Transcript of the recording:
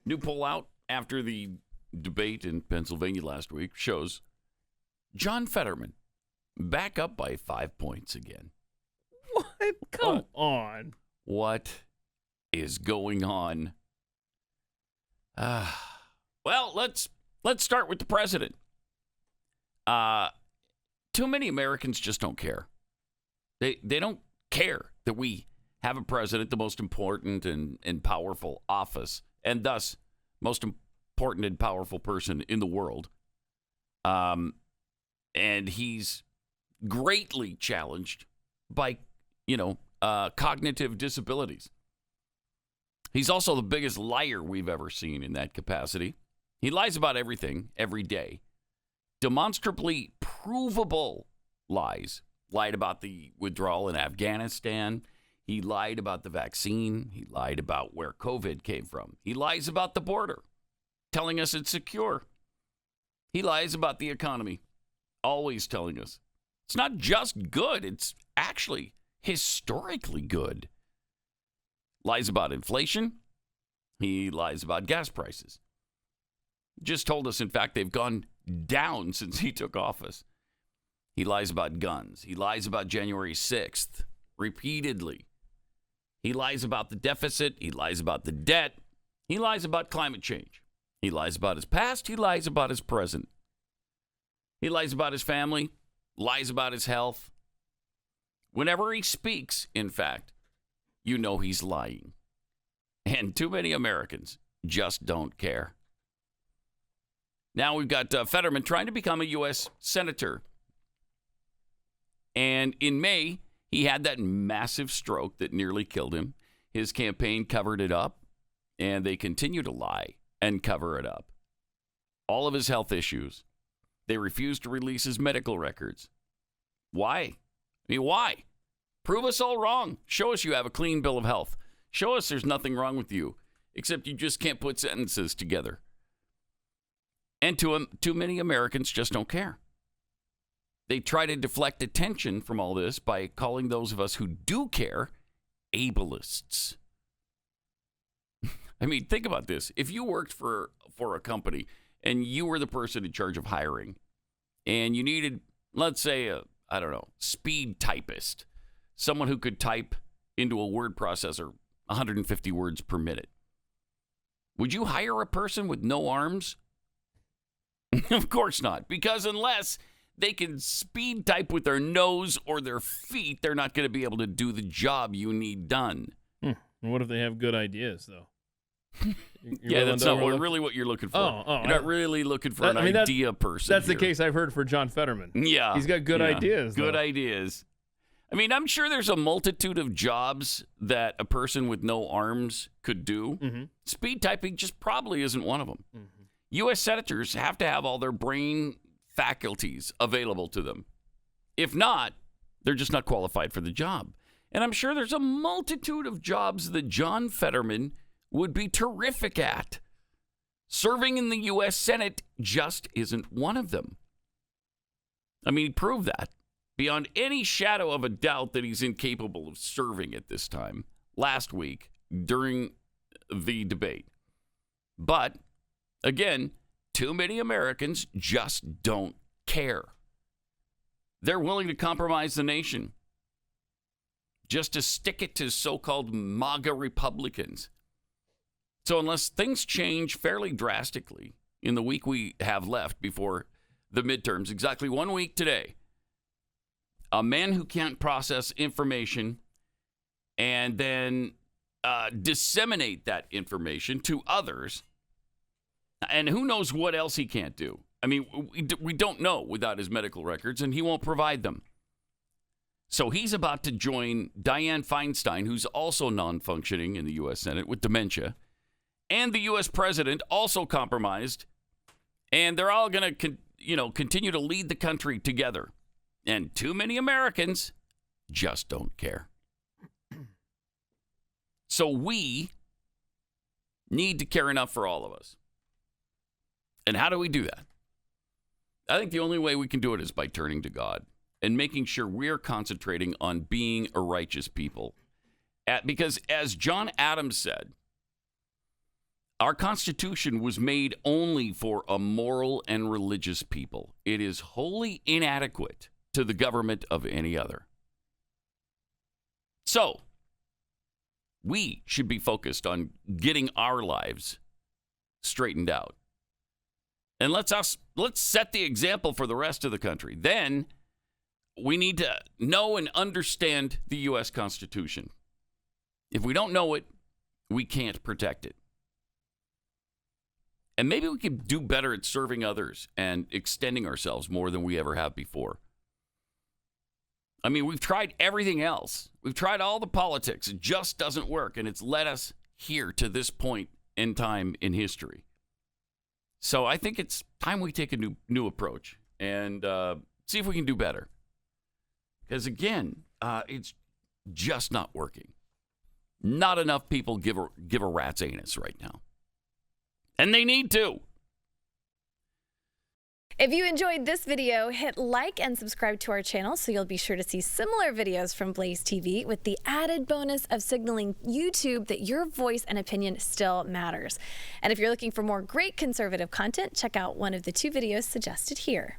New poll out after the debate in Pennsylvania last week shows John Fetterman back up by 5 points again. What? Come on. What is going on? Well, let's start with the president. Too many Americans just don't care. They don't care that we have a president, the most important and powerful office, and thus most important and powerful person in the world. And he's greatly challenged by, cognitive disabilities. He's also the biggest liar we've ever seen in that capacity. He lies about everything every day. Demonstrably provable lies. Lied about the withdrawal in Afghanistan. He lied about the vaccine. He lied about where COVID came from. He lies about the border, telling us it's secure. He lies about the economy, always telling us it's not just good, it's actually historically good. Lies about inflation. He lies about gas prices. Just told us, in fact, they've gone down since he took office. He lies about guns. He lies about January 6th repeatedly. He lies about the deficit. He lies about the debt. He lies about climate change. He lies about his past. He lies about his present. He lies about his family, lies about his health. Whenever he speaks, in fact, you know he's lying. And too many Americans just don't care. Now we've got Fetterman trying to become a U.S. senator. And in May, he had that massive stroke that nearly killed him. His campaign covered it up, and they continue to lie and cover it up. All of his health issues. They refuse to release his medical records. Why? I mean, why? Prove us all wrong. Show us you have a clean bill of health. Show us there's nothing wrong with you, except you just can't put sentences together. And too many Americans just don't care. They try to deflect attention from all this by calling those of us who do care ableists. I mean, think about this. If you worked for a company and you were the person in charge of hiring and you needed, let's say, speed typist, someone who could type into a word processor 150 words per minute, would you hire a person with no arms? Of course not, because unless they can speed type with their nose or their feet, they're not going to be able to do the job you need done. And what if they have good ideas, though? Yeah, that's not really what you're looking for. You're not really looking for an idea person. That's here. the case I've heard for John Fetterman. Yeah. He's got good ideas. Good ideas. I mean, I'm sure there's a multitude of jobs that a person with no arms could do. Mm-hmm. Speed typing just probably isn't one of them. Mm-hmm. U.S. senators have to have all their brain faculties available to them. If not, they're just not qualified for the job. And I'm sure there's a multitude of jobs that John Fetterman would be terrific at. Serving in the U.S. Senate just isn't one of them. I mean, he proved that beyond any shadow of a doubt that he's incapable of serving at this time last week during the debate. But, again, too many Americans just don't care. They're willing to compromise the nation just to stick it to so-called MAGA Republicans. So unless things change fairly drastically in the week we have left before the midterms, exactly 1 week today, a man who can't process information and then disseminate that information to others, and who knows what else he can't do. I mean, we don't know without his medical records, and he won't provide them. So he's about to join Dianne Feinstein, who's also non-functioning in the U.S. Senate with dementia, and the U.S. president, also compromised, and they're all going to continue to lead the country together. And too many Americans just don't care. So we need to care enough for all of us. And how do we do that? I think the only way we can do it is by turning to God and making sure we're concentrating on being a righteous people. Because as John Adams said, Our Constitution was made only for a moral and religious people. It is wholly inadequate to the government of any other. So, we should be focused on getting our lives straightened out. And let's set the example for the rest of the country. Then we need to know and understand the U.S. Constitution. If we don't know it, we can't protect it. And maybe we can do better at serving others and extending ourselves more than we ever have before. I mean, we've tried everything else. We've tried all the politics. It just doesn't work, and it's led us here to this point in time in history. So I think it's time we take a new approach and see if we can do better. Because, again, it's just not working. Not enough people give a rat's anus right now. And they need to. If you enjoyed this video, hit like and subscribe to our channel so you'll be sure to see similar videos from BlazeTV with the added bonus of signaling YouTube that your voice and opinion still matters. And if you're looking for more great conservative content, check out one of the 2 videos suggested here.